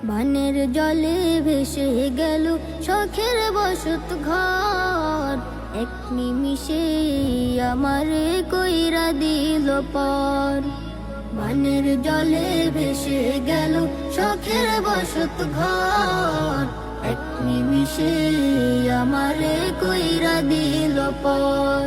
বানের জলে ভেসে গেল শখের বসত ঘর, এক নিমিষে আমারে কইরা দিল পর। বানের জলে ভেসে গেল শখের বসত ঘর, এক নিমিষে আমারে কইরা দিল পর।